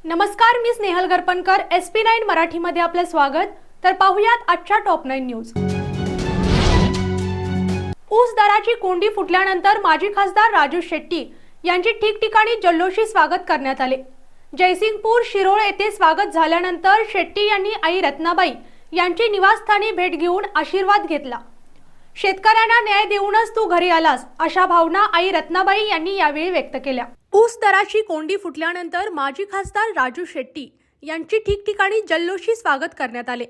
नमस्कार, मी स्नेहल गरपणकर. SP9 मराठीमध्ये आपले स्वागत. तर पाहूयात आजच्या टॉप 9 न्यूज. ऊस दराची कोंडी फुटल्यानंतर माजी खासदार राजू शेट्टी यांचे ठिकठिकाणी जल्लोषी स्वागत करण्यात आले. जयसिंगपूर शिरोळ येथे स्वागत झाल्यानंतर शेट्टी यांनी आई रत्नाबाई यांची निवासस्थानी भेट घेऊन आशीर्वाद घेतला. शेतकऱ्यांना न्याय देऊनच तू घरी आलास अशा भावना आई रत्नाबाई यांनी यावेळी व्यक्त केल्या. ऊस दराची कोंडी फुटल्यानंतर माजी खासदार राजू शेट्टी यांची ठिकठिकाणी जल्लोषी स्वागत करण्यात आले.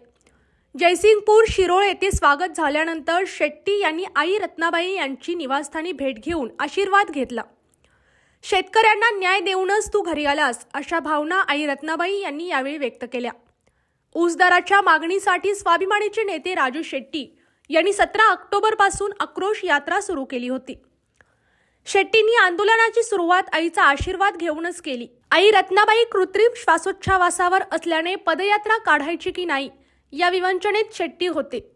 जयसिंगपूर शिरोळ येथे स्वागत झाल्यानंतर शेट्टी यांनी आई रत्नाबाई यांची निवासस्थानी भेट घेऊन आशीर्वाद घेतला. शेतकऱ्यांना न्याय देऊनच तू घरी आलास अशा भावना आई रत्नाबाई यांनी यावेळी व्यक्त केल्या. ऊस दराच्या मागणीसाठी स्वाभिमानीचे नेते राजू शेट्टी यांनी 17 ऑक्टोबरपासून आक्रोश यात्रा सुरू केली होती. शेट्टींनी आंदोलनाची सुरुवात आईचा आशीर्वाद घेऊनच केली. आई रत्नाबाई कृत्रिम श्वासोच्छवासावर असल्याने पदयात्रा काढायची की नाही या विवंचनेत शेट्टी होते.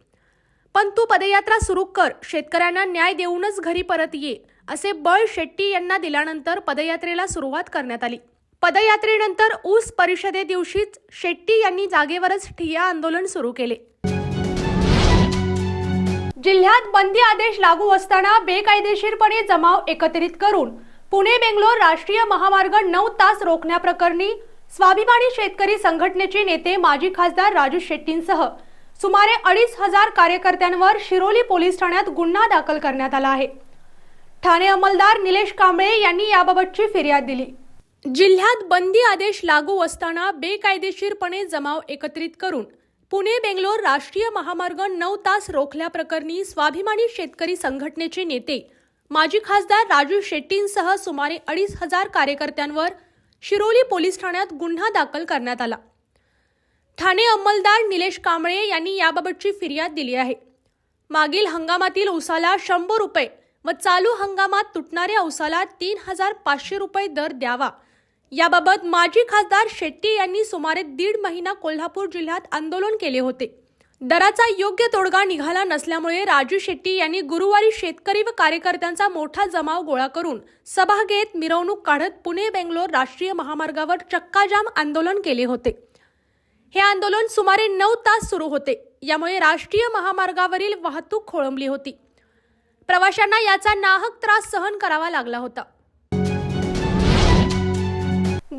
पण तू पदयात्रा सुरू कर, शेतकऱ्यांना न्याय देऊनच घरी परत ये असे बळ शेट्टी यांना दिल्यानंतर पदयात्रेला सुरुवात करण्यात आली. पदयात्रेनंतर ऊस परिषदे दिवशीच शेट्टी यांनी जागेवरच ठिय्या आंदोलन सुरू केले. जिल्ह्यात बंदी आदेश लागू असताना बेकायदेशीरपणे जमाव एकत्रित करून पुणे-बेंगलोर राष्ट्रीय महामार्ग 9 तास रोखण्याप्रकरणी स्वाभिमानी शेतकरी संघटनेचे नेते माजी खासदार राजू शेट्टींसह सुमारे 2,500 कार्यकर्त्यांवर शिरोली पोलीस ठाण्यात गुन्हा दाखल करण्यात आला आहे. ठाणे अंमलदार निलेश कांबळे यांनी याबाबतची फिर्याद दिली. जिल्ह्यात बंदी आदेश लागू असताना बेकायदेशीरपणे जमाव एकत्रित करून पुणे-बेंगलोर राष्ट्रीय महामार्ग 9 तास रोखल्याप्रकरणी स्वाभिमानी शेतकरी संघटनेचे नेते माजी खासदार राजू शेट्टींसह सुमारे 2,500 कार्यकर्त्यांवर शिरोली पोलीस ठाण्यात गुन्हा दाखल करण्यात आला. ठाणे अंमलदार निलेश कांबळे यांनी याबाबतची फिर्याद दिली आहे. मागील हंगामातील ऊसाला 100 रुपये व चालू हंगामात तुटणाऱ्या ऊसाला 3,500 रुपये दर द्यावा याबाबत माजी खासदार शेट्टी यांनी सुमारे 1.5 महिना कोल्हापूर जिल्ह्यात आंदोलन केले होते. दराचा योग्य तोडगा निघाला नसल्यामुळे राजू शेट्टी यांनी गुरुवारी शेतकरी व कार्यकर्त्यांचा मोठा जमाव गोळा करून सभा घेत मिरवणूक काढत पुणे-बेंगलोर राष्ट्रीय महामार्गावर चक्काजाम आंदोलन केले होते. हे आंदोलन सुमारे 9 तास सुरू होते. यामुळे राष्ट्रीय महामार्गावरील वाहतूक खोळंबली होती. प्रवाशांना याचा नाहक त्रास सहन करावा लागला होता.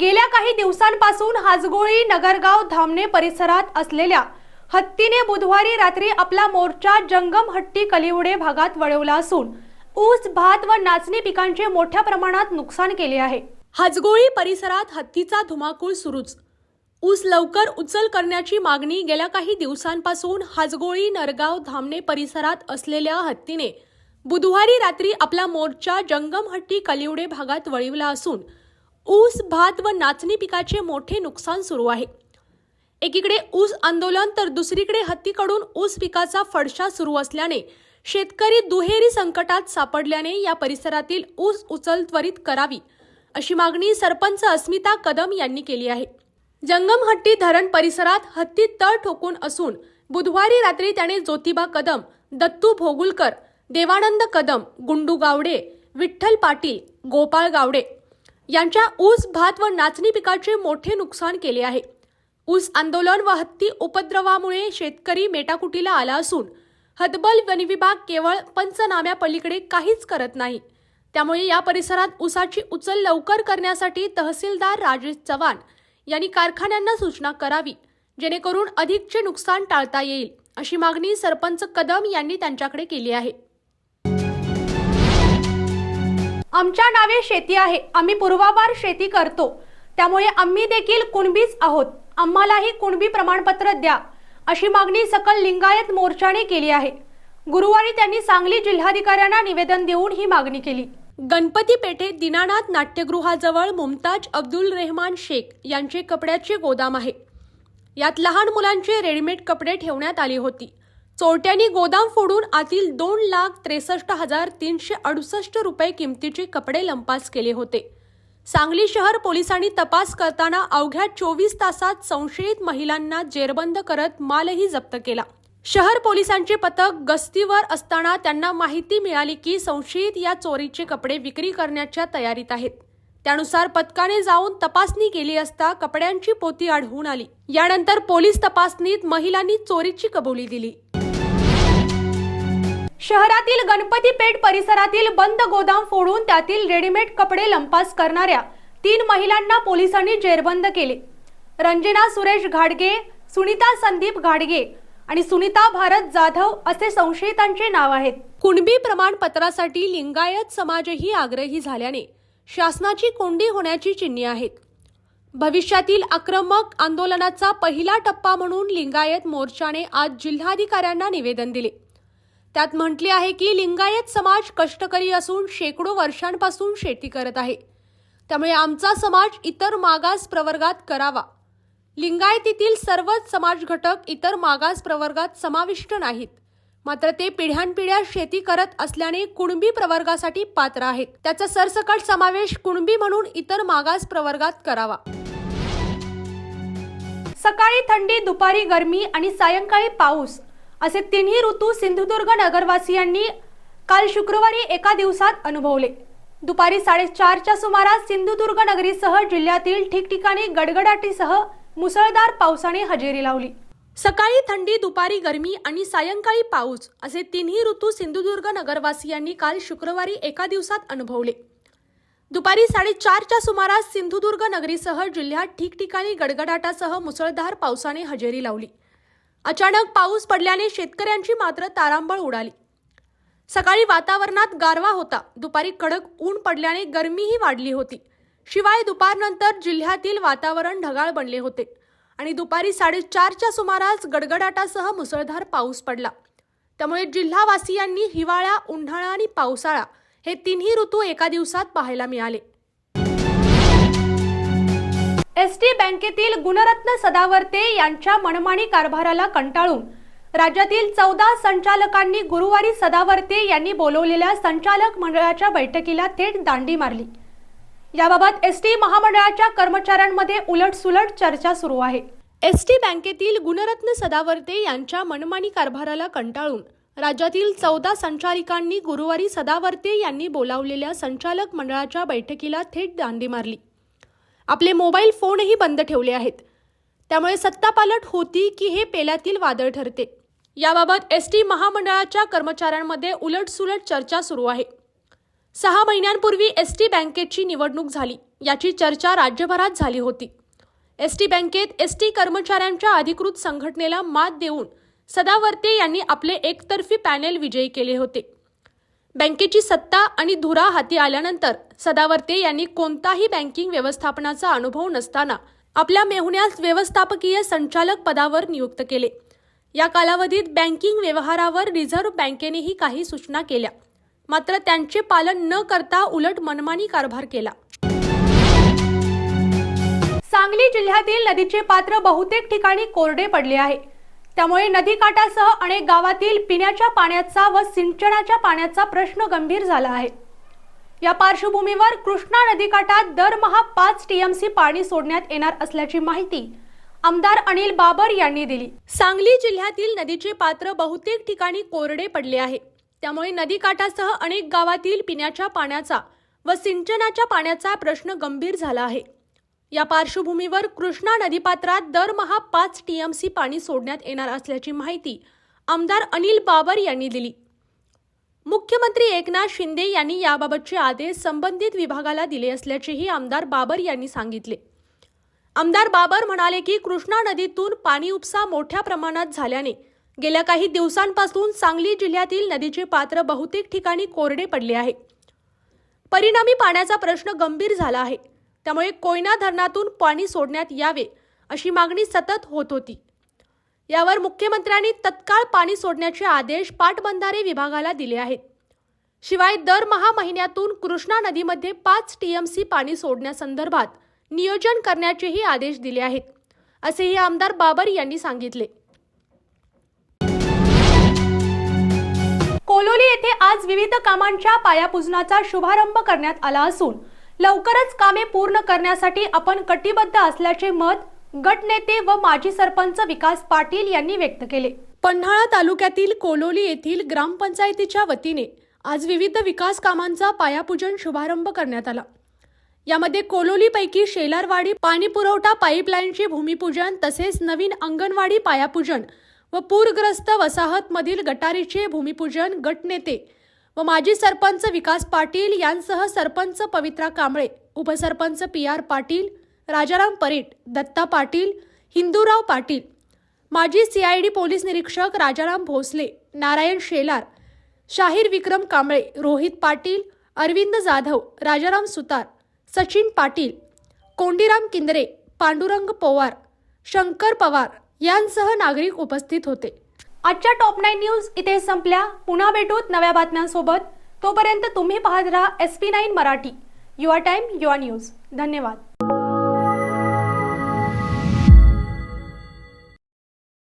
गेल्या काही दिवसांपासून हाजगोळी, नगरगाव, धामणे परिसरात असलेल्या हत्तीने बुधवारी रात्री आपला मोर्चा जंगमहट्टी कलिवडे भागात वळवला असून ऊस, भात व नाचणी पिकांचे मोठ्या प्रमाणात नुकसान केले आहे. हाजगोळी परिसरात हत्तीचा धुमाकूळ सुरूच. ऊस लवकर उचल करण्याची मागणी गेल्या काही दिवसांपासून हाजगोळी, नरगाव, धामणे परिसरात असलेल्या हत्तीने बुधवारी रात्री आपला मोर्चा जंगमहट्टी कलिवडे भागात वळवला असून ऊस, भात व नाचणी पिकाचे मोठे नुकसान सुरू आहे. एकीकडे ऊस आंदोलन तर दुसरीकडे हत्तीकडून ऊस पिकाचा फडशा सुरू असल्याने शेतकरी दुहेरी संकटात सापडल्याने या परिसरातील ऊस उचल त्वरित करावी अशी मागणी सरपंच अस्मिता कदम यांनी केली आहे. जंगमहट्टी धरण परिसरात हत्ती तळ ठोकून असून बुधवारी रात्री त्याने ज्योतिबा कदम, दत्तू भोगुलकर, देवानंद कदम, गुंडू गावडे, विठ्ठल पाटील, गोपाळ गावडे यांच्या ऊस, भात व नाचणी पिकाचे मोठे नुकसान केले आहे. ऊस आंदोलन व हत्ती उपद्रवामुळे शेतकरी मेटाकुटीला आला असून हतबल वनविभाग केवळ पंचनाम्यापलीकडे काहीच करत नाही. त्यामुळे या परिसरात ऊसाची उचल लवकर करण्यासाठी तहसीलदार राजेश चव्हाण यांनी कारखान्यांना सूचना करावी, जेणेकरून अधिकचे नुकसान टाळता येईल अशी मागणी सरपंच कदम यांनी त्यांच्याकडे केली आहे. आमच्या नावे शेती आहे, आम्ही पूर्वापार शेती करतो, त्यामुळे आम्ही देखील कुणबीच आहोत, आम्हालाही कुणबी प्रमाणपत्र द्या अशी मागणी सकल लिंगायत मोर्चाने केली आहे. गुरुवारी त्यांनी सांगली जिल्हाधिकाऱ्यांना निवेदन देऊन ही मागणी केली. गणपती पेठेत दीनानाथ नाट्यगृहाजवळ मुमताज अब्दुल रेहमान शेख यांचे कपड्याचे गोदाम आहे. यात लहान मुलांचे रेडीमेड कपडे ठेवण्यात आली होती. चोरट्यांनी गोदाम फोडून आतील 2,63,368 रुपये किमतीचे कपडे लंपास केले होते. सांगली शहर पोलिसांनी तपास करताना अवघ्या 24 तासात संशयित महिलांना जेरबंद करत मालही जप्त केला. शहर पोलिसांचे पथक गस्तीवर असताना त्यांना माहिती मिळाली की संशयित या चोरीचे कपडे विक्री करण्याच्या तयारीत आहेत. त्यानुसार पथकाने जाऊन तपासणी केली असता कपड्यांची पोती आढळून आली। यानंतर पोलीस तपासणीत महिलांनी चोरीची कबुली दिली। शहरातील गणपती पेठ परिसरातील बंद गोदाम फोडून त्यातील रेडीमेड कपडे लंपास करणाऱ्या 3 महिलांना पोलिसांनी जेरबंद केले। रंजना सुरेश घाडगे, सुनीता संदीप घाडगे आणि सुनीता भारत जाधव असे संशयितांचे नाव आहेत। कुणबी प्रमाणपत्रासाठी लिंगायत समाजही आग्रही झाल्याने शासनाची कोंडी होण्याची चिन्हे आहेत। भविष्यातील आक्रमक आंदोलनाचा पहिला टप्पा म्हणून लिंगायत मोर्चाने आज जिल्हाधिकाऱ्यांना निवेदन दिले। त्यात म्हटले आहे की लिंगायत समाज कष्टकरी असून शेकडो वर्षांपासून शेती करत आहे, त्यामुळे आमचा समाज इतर मागास प्रवर्गात करावा। लिंगायतीतील सर्वच समाज घटक इतर मागास प्रवर्गात समाविष्ट नाहीत, मात्र ते पिढ्यानपिढ्या शेती करत असल्याने कुणबी प्रवर्गासाठी पात्र आहेत। त्याचा सरसकट समावेश कुणबी म्हणून इतर मागास प्रवर्गात करावा। सकाळी थंडी, दुपारी गरमी आणि सायंकाळी पाऊस असे तिन्ही ऋतू सिंधुदुर्ग नगरवासियांनी काल शुक्रवारी एका दिवसात अनुभवले। दुपारी 4:30च्या सुमारास सिंधुदुर्ग नगरीसह जिल्ह्यातील ठिकठिकाणी गडगडाटीसह मुसळधार पावसाने हजेरी लावली। सकाळी थंडी, दुपारी गरमी आणि सायंकाळी पाऊस असे तिन्ही ऋतू सिंधुदुर्ग नगरवासियांनी काल शुक्रवारी एका दिवसात अनुभवले। दुपारी 4:30च्या सुमारास सिंधुदुर्ग नगरीसह जिल्ह्यात ठिकठिकाणी गडगडाटासह मुसळधार पावसाने हजेरी लावली। अचानक पाऊस पडल्याने शेतकऱ्यांची मात्र तारांबळ उडाली। सकाळी वातावरणात गारवा होता, दुपारी कडक ऊन पडल्याने गरमीही वाढली होती। शिवाय दुपारनंतर जिल्ह्यातील वातावरण ढगाळ बनले होते आणि दुपारी 4:30च्या सुमारास गडगडाटासह मुसळधार पाऊस पडला। त्यामुळे जिल्हावासियांनी हिवाळा, उन्हाळा आणि पावसाळा हे तिन्ही ऋतू एका दिवसात पाहायला मिळाले। एसटी बँकेतील गुणरत्न सदावर्ते यांच्या मनमानी कारभाराला कंटाळून राज्यातील 14 संचालकांनी गुरुवारी सदावर्ते यांनी बोलवलेल्या संचालक मंडळाच्या बैठकीला थेट दांडी मारली। याबाबत एसटी महामंडळाच्या कर्मचाऱ्यांमध्ये उलटसुलट चर्चा सुरू आहे। एसटी बँकेतील गुणरत्न सदावर्ते यांच्या मनमानी कारभाराला कंटाळून राज्यातील 14 संचालकांनी गुरुवारी सदावर्ते यांनी बोलावलेल्या संचालक मंडळाच्या बैठकीला थेट दांडी मारली। आपले मोबाईल फोनही बंद ठेवले आहेत, त्यामुळे सत्तापालट होती की हे पेल्यातील वादळ ठरते। याबाबत एसटी महामंडळाच्या कर्मचाऱ्यांमध्ये उलटसुलट चर्चा सुरू आहे। 6 महिन्यांपूर्वी एसटी बँकेची निवडणूक झाली, याची चर्चा राज्यभरात झाली होती। एसटी बँकेत एसटी कर्मचाऱ्यांच्या अधिकृत संघटनेला मात देऊन सदावर्ते यांनी आपले एकतर्फी पॅनेल विजयी केले होते। बँकेची सत्ता आणि धुरा हाती आल्यानंतर सदावर्ते यांनी कोणताही बँकिंग व्यवस्थापनाचा अनुभव नसताना आपल्या मेहुण्यास व्यवस्थापकीय संचालक पदावर नियुक्त केले। या कालावधीत बँकिंग व्यवहारावर रिझर्व्ह बँकेनेही काही सूचना केल्या, मात्र त्यांचे पालन न करता उलट मनमानी कारभार केला। सांगली जिल्ह्यातील नदीचे पात्र बहुतेक ठिकाणी कोरडे पडले आहे, त्यामुळे नदीकाठासह अनेक गावातील पिण्याच्या पाण्याचा व सिंचनाच्या पाण्याचा प्रश्न गंभीर झाला आहे। या पार्श्वभूमीवर कृष्णा नदीकाठात दरमहा 5 टीएमसी पाणी सोडण्यात येणार असल्याची माहिती आमदार अनिल बाबर यांनी दिली। सांगली जिल्ह्यातील नदीचे पात्र बहुतेक ठिकाणी कोरडे पडले आहे, त्यामुळे नदीकाठासह अनेक गावातील पिण्याच्या पाण्याचा व सिंचनाच्या पाण्याचा प्रश्न गंभीर झाला आहे। या पार्श्वभूमीवर कृष्णा नदीपात्रात दरमहा 5 टीएमसी पाणी सोडण्यात येणार असल्याची माहिती आमदार अनिल बाबर यांनी दिली। मुख्यमंत्री एकनाथ शिंदे यांनी याबाबतचे आदेश संबंधित विभागाला दिले असल्याचेही आमदार बाबर यांनी सांगितले। आमदार बाबर म्हणाले की कृष्णा नदीतून पाणी उपसा मोठ्या प्रमाणात झाल्याने गेल्या काही दिवसांपासून सांगली जिल्ह्यातील नदीचे पात्र बहुतेक ठिकाणी कोरडे पडले आहे। परिणामी पाण्याचा प्रश्न गंभीर झाला आहे, त्यामुळे कोयना धरणातून पाणी सोडण्यात यावे अशी मागणी सतत होत होती। यावर मुख्यमंत्र्यांनी तत्काळ पाणी सोडण्याचे आदेश पाटबंधारे विभागाला दिले आहेत। शिवाय दरमहा महिन्यातून कृष्णा नदीमध्ये 5 टीएमसी पाणी सोडण्यासंदर्भात नियोजन करण्याचेही आदेश दिले आहेत, असेही आमदार बाबर यांनी सांगितले। कोलोली येथे आज विविध कामांच्या पायापूजनाचा शुभारंभ करण्यात आला असून लवकरच कामे पूर्ण करण्यासाठी आपण कटिबद्ध असल्याचे मत गटनेते व माजी सरपंच विकास पाटील यांनी व्यक्त केले। पन्हाळा तालुक्यातील कोलोली येथील ग्रामपंचायतीच्या वतीने आज विविध विकास कामांचा पायापूजन शुभारंभ करण्यात आला। यामध्ये कोलोलीपैकी शेलारवाडी पाणी पुरवठा पाईपलाईनचे भूमिपूजन तसेच नवीन अंगणवाडी पायापूजन व पूरग्रस्त वसाहतमधील गटारीचे भूमिपूजन गटनेते व माजी सरपंच विकास पाटील यांसह सरपंच पवित्रा कांबळे, उपसरपंच PR पाटील, राजाराम परीट, दत्ता पाटील, हिंदूराव पाटील, माजी CID पोलीस निरीक्षक राजाराम भोसले, नारायण शेलार, शाहीर विक्रम कांबळे, रोहित पाटील, अरविंद जाधव, राजाराम सुतार, सचिन पाटील, कोंडीराम किंद्रे, पांडुरंग पवार, शंकर पवार यांसह नागरिक उपस्थित होते. आजच्या टॉप 9 न्यूज इथे संपल्या. पुन्हा भेटूत नव्या बातम्यांसोबत. तोपर्यंत तुम्ही पाहत राहा SP9 Marathi. Your time your news. धन्यवाद.